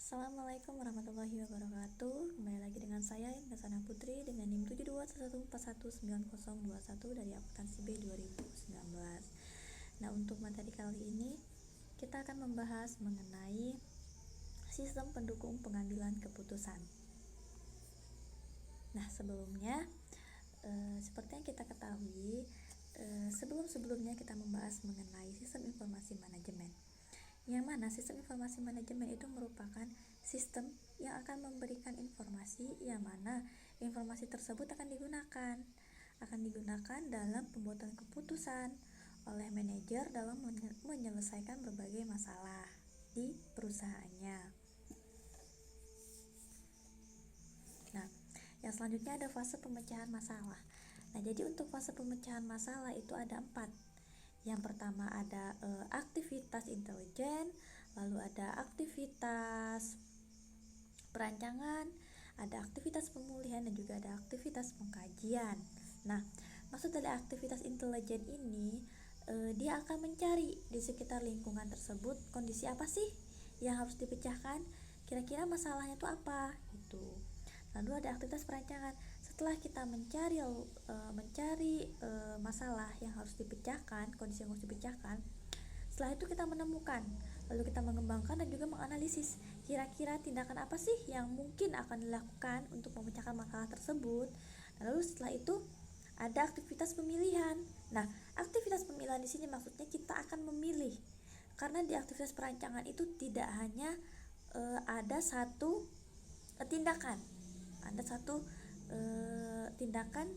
Assalamualaikum warahmatullahi wabarakatuh. Kembali lagi dengan saya Indah Putri dengan NIM 7211419021 dari akuntansi B 2019. Nah, untuk materi kali ini kita akan membahas mengenai sistem pendukung pengambilan keputusan. Nah, sebelumnya seperti yang kita ketahui, sebelumnya kita membahas mengenai sistem informasi manajemen. Yang mana sistem informasi manajemen itu merupakan sistem yang akan memberikan informasi yang mana informasi tersebut akan digunakan dalam pembuatan keputusan oleh manajer dalam menyelesaikan berbagai masalah di perusahaannya. Nah, yang selanjutnya ada fase pemecahan masalah. Nah, jadi untuk fase pemecahan masalah itu ada 4. Yang pertama ada aktivitas intelijen, lalu ada aktivitas perancangan, ada aktivitas pemulihan, dan juga ada aktivitas pengkajian. Nah, maksud dari aktivitas intelijen ini, dia akan mencari di sekitar lingkungan tersebut kondisi apa sih yang harus dipecahkan, kira-kira masalahnya itu apa gitu. Lalu ada aktivitas perancangan. Setelah kita mencari masalah yang harus dipecahkan, kondisi yang harus dipecahkan, setelah itu kita menemukan, lalu kita mengembangkan dan juga menganalisis kira-kira tindakan apa sih yang mungkin akan dilakukan untuk memecahkan masalah tersebut. Lalu setelah itu ada aktivitas pemilihan. Nah, aktivitas pemilihan di sini maksudnya kita akan memilih, karena di aktivitas perancangan itu tidak hanya ada satu tindakan,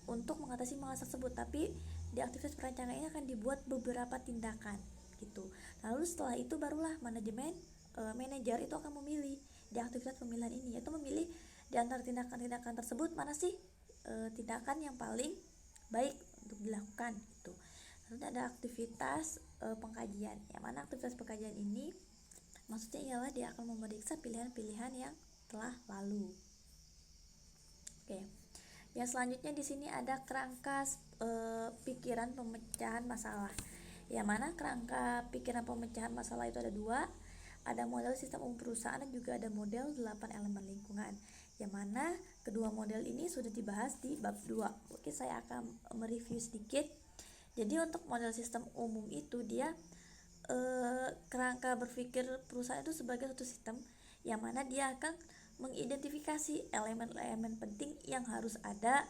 untuk mengatasi masalah tersebut, tapi di aktivitas perancangan ini akan dibuat beberapa tindakan gitu. Lalu setelah itu barulah manajer itu akan memilih di aktivitas pemilihan ini, yaitu memilih di antara tindakan-tindakan tersebut mana sih tindakan yang paling baik untuk dilakukan gitu. Lalu ada aktivitas pengkajian, yang mana aktivitas pengkajian ini maksudnya ialah dia akan memeriksa pilihan-pilihan yang telah lalu. Oke. Yang selanjutnya di sini ada kerangka pikiran pemecahan masalah. Yang mana kerangka pikiran pemecahan masalah itu ada 2. Ada model sistem umum perusahaan dan juga ada model 8 elemen lingkungan. Yang mana kedua model ini sudah dibahas di bab 2. Oke, saya akan mereview sedikit. Jadi untuk model sistem umum itu dia kerangka berpikir perusahaan itu sebagai suatu sistem yang mana dia akan mengidentifikasi elemen-elemen penting yang harus ada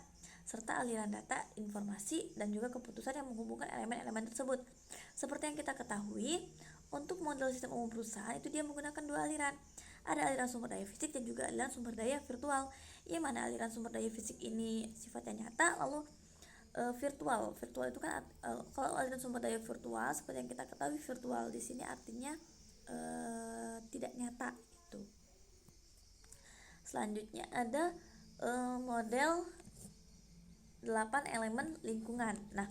serta aliran data, informasi, dan juga keputusan yang menghubungkan elemen-elemen tersebut. Seperti yang kita ketahui, untuk model sistem umum perusahaan itu dia menggunakan 2 aliran. Ada aliran sumber daya fisik dan juga aliran sumber daya virtual. Yang mana aliran sumber daya fisik ini sifatnya nyata, lalu virtual itu kan kalau aliran sumber daya virtual seperti yang kita ketahui, virtual di sini artinya tidak nyata itu. Selanjutnya ada model 8 elemen lingkungan. Nah,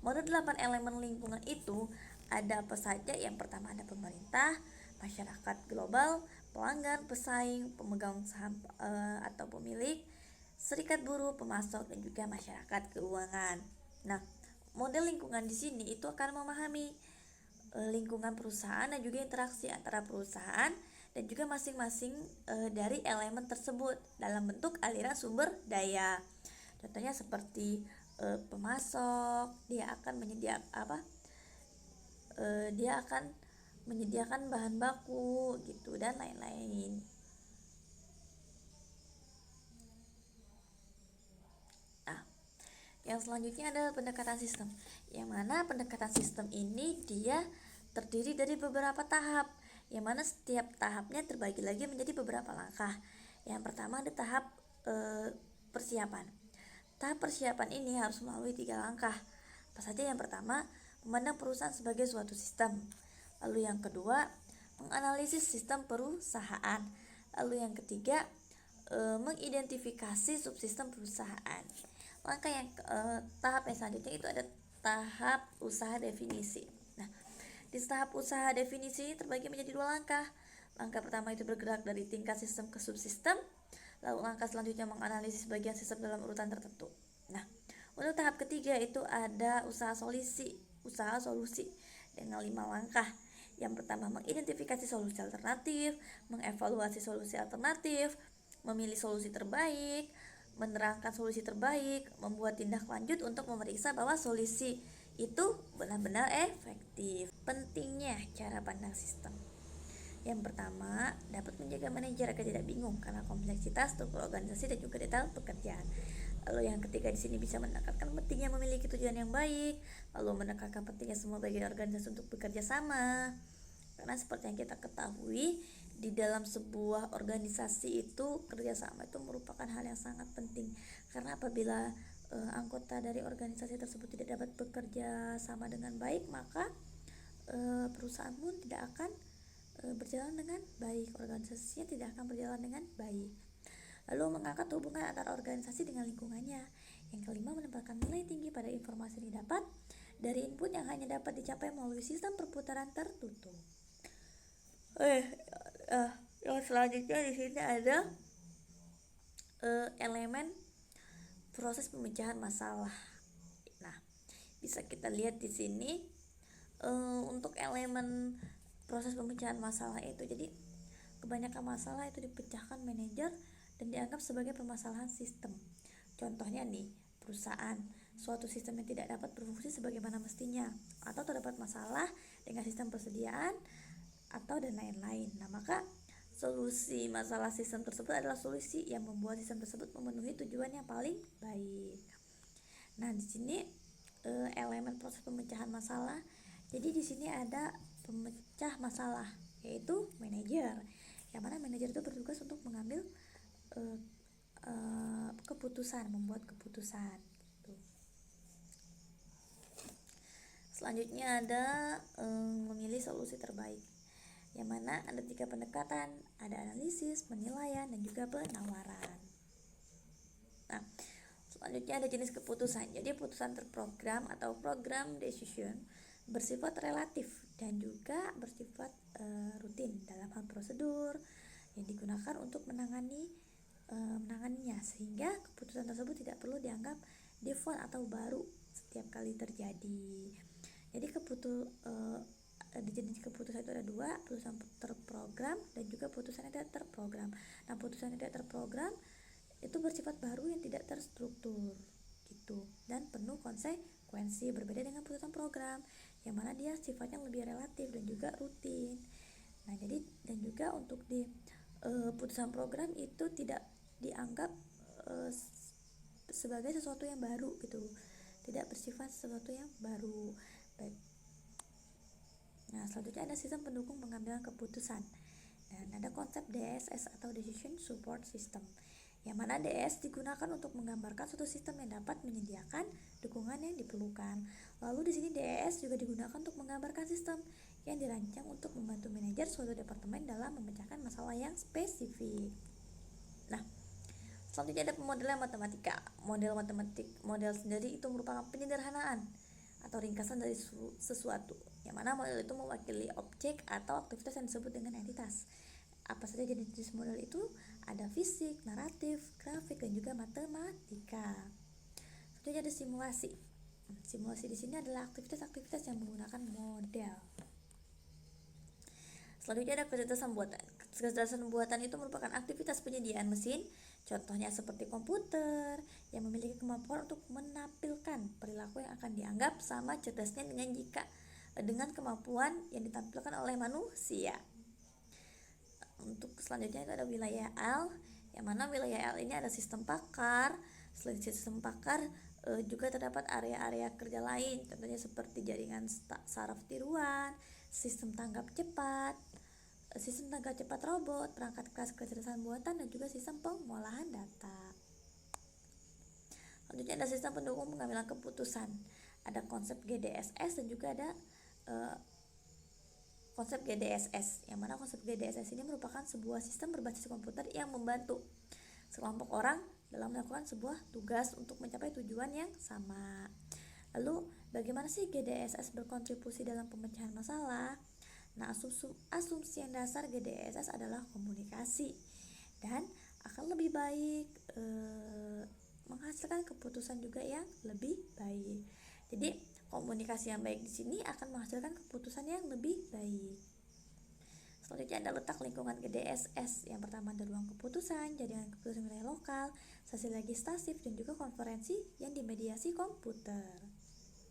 model 8 elemen lingkungan itu ada apa saja? Yang pertama ada pemerintah, masyarakat global, pelanggan, pesaing, pemegang saham atau pemilik, serikat buruh, pemasok, dan juga masyarakat keuangan. Nah, model lingkungan di sini itu akan memahami lingkungan perusahaan dan juga interaksi antara perusahaan dan juga masing-masing dari elemen tersebut dalam bentuk aliran sumber daya. Contohnya seperti pemasok, dia akan menyediakan bahan baku gitu dan lain-lain. Nah, yang selanjutnya adalah pendekatan sistem, yang mana pendekatan sistem ini dia terdiri dari beberapa tahap, yang mana setiap tahapnya terbagi lagi menjadi beberapa langkah. Yang pertama ada tahap persiapan. Tahap persiapan ini harus melalui 3 langkah. Apa saja? Yang pertama, memandang perusahaan sebagai suatu sistem. Lalu yang kedua, menganalisis sistem perusahaan. Lalu yang ketiga, mengidentifikasi subsistem perusahaan. Tahap yang selanjutnya itu ada tahap usaha definisi. Nah, di tahap usaha definisi terbagi menjadi 2 langkah. Langkah pertama itu bergerak dari tingkat sistem ke subsistem. Lalu langkah selanjutnya menganalisis bagian sistem dalam urutan tertentu. Nah, untuk tahap ketiga itu ada usaha solusi dengan 5 langkah. Yang pertama, mengidentifikasi solusi alternatif, mengevaluasi solusi alternatif, memilih solusi terbaik, menerangkan solusi terbaik, membuat tindak lanjut untuk memeriksa bahwa solusi itu benar-benar efektif. Pentingnya cara pandang sistem. Yang pertama, dapat menjaga manajer agar tidak bingung karena kompleksitas struktur organisasi dan juga detail pekerjaan. Lalu yang ketiga di sini bisa menekankan pentingnya memiliki tujuan yang baik, lalu menekankan pentingnya semua bagian organisasi untuk bekerja sama. Karena seperti yang kita ketahui, di dalam sebuah organisasi itu kerjasama itu merupakan hal yang sangat penting. Karena apabila anggota dari organisasi tersebut tidak dapat bekerja sama dengan baik, maka perusahaan pun tidak akan berjalan dengan baik, organisasinya tidak akan berjalan dengan baik. Lalu mengangkat hubungan antara organisasi dengan lingkungannya. Yang kelima, menempatkan nilai tinggi pada informasi yang didapat dari input yang hanya dapat dicapai melalui sistem perputaran tertutup. Yang selanjutnya di sini ada elemen proses pemecahan masalah. Nah, bisa kita lihat di sini untuk elemen proses pemecahan masalah itu, jadi kebanyakan masalah itu dipecahkan manajer dan dianggap sebagai permasalahan sistem. Contohnya nih, perusahaan, suatu sistem yang tidak dapat berfungsi sebagaimana mestinya, atau terdapat masalah dengan sistem persediaan, atau dan lain-lain. Nah, maka solusi masalah sistem tersebut adalah solusi yang membuat sistem tersebut memenuhi tujuan yang paling baik. Nah, di sini elemen proses pemecahan masalah. Jadi di sini ada pemecah masalah, yaitu manajer. Yang mana manajer itu bertugas untuk mengambil keputusan, membuat keputusan. Gitu. Selanjutnya ada memilih solusi terbaik. Yang mana ada 3 pendekatan, ada analisis, penilaian, dan juga penawaran. Nah, selanjutnya ada jenis keputusan. Jadi keputusan terprogram atau program decision bersifat relatif dan juga bersifat rutin dalam hal prosedur yang digunakan untuk menanganinya, sehingga keputusan tersebut tidak perlu dianggap default atau baru setiap kali terjadi. Jadi jenis keputusan itu ada 2, keputusan terprogram dan juga keputusan yang tidak terprogram. Nah, keputusan yang tidak terprogram itu bersifat baru yang tidak terstruktur gitu dan penuh konsekuensi, berbeda dengan keputusan program yang mana dia sifatnya lebih relatif dan juga rutin. Nah, jadi dan juga untuk di keputusan program itu tidak dianggap sebagai sesuatu yang baru gitu, tidak bersifat sesuatu yang baru. Baik. Nah, selanjutnya ada sistem pendukung pengambilan keputusan dan ada konsep DSS atau Decision Support System, yang mana DS digunakan untuk menggambarkan suatu sistem yang dapat menyediakan dukungan yang diperlukan. Lalu di sini DES juga digunakan untuk menggambarkan sistem yang dirancang untuk membantu manajer suatu departemen dalam memecahkan masalah yang spesifik. Nah, selanjutnya ada pemodelan matematika. Model sendiri itu merupakan penyederhanaan atau ringkasan dari sesuatu, yang mana model itu mewakili objek atau aktivitas yang disebut dengan entitas. Apa saja jenis model itu? Ada fisik, naratif, grafik, dan juga matematika. Selanjutnya ada simulasi. Simulasi di sini adalah aktivitas-aktivitas yang menggunakan model. Selanjutnya ada kecerdasan buatan. Kecerdasan buatan itu merupakan aktivitas penyediaan mesin, contohnya seperti komputer, yang memiliki kemampuan untuk menampilkan perilaku yang akan dianggap sama cerdasnya dengan kemampuan yang ditampilkan oleh manusia. Untuk selanjutnya itu ada wilayah L, yang mana wilayah L ini ada sistem pakar. Selain sistem pakar juga terdapat area-area kerja lain, contohnya seperti jaringan saraf tiruan, sistem tanggap cepat robot, perangkat kelas kecerdasan buatan, dan juga sistem pengolahan data. Selanjutnya ada sistem pendukung pengambilan keputusan. Ada konsep GDSS dan juga ada konsep GDSS, yang mana konsep GDSS ini merupakan sebuah sistem berbasis komputer yang membantu sekelompok orang dalam melakukan sebuah tugas untuk mencapai tujuan yang sama. Lalu, bagaimana sih GDSS berkontribusi dalam pemecahan masalah? Nah, asumsi yang dasar GDSS adalah komunikasi dan akan lebih baik menghasilkan keputusan juga yang lebih baik. Jadi, komunikasi yang baik di sini akan menghasilkan keputusan yang lebih baik. Selanjutnya ada letak lingkungan ke DSS. Yang pertama ada ruang keputusan, jaringan keputusan wilayah lokal, sesi legislatif, dan juga konferensi yang dimediasi komputer.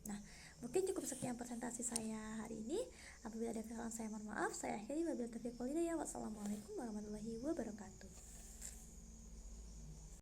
Nah, mungkin cukup sekian presentasi saya hari ini. Apabila ada kesalahan saya mohon maaf. Saya akhiri wabillahi taufiq wal hidayah. Wassalamualaikum warahmatullahi wabarakatuh.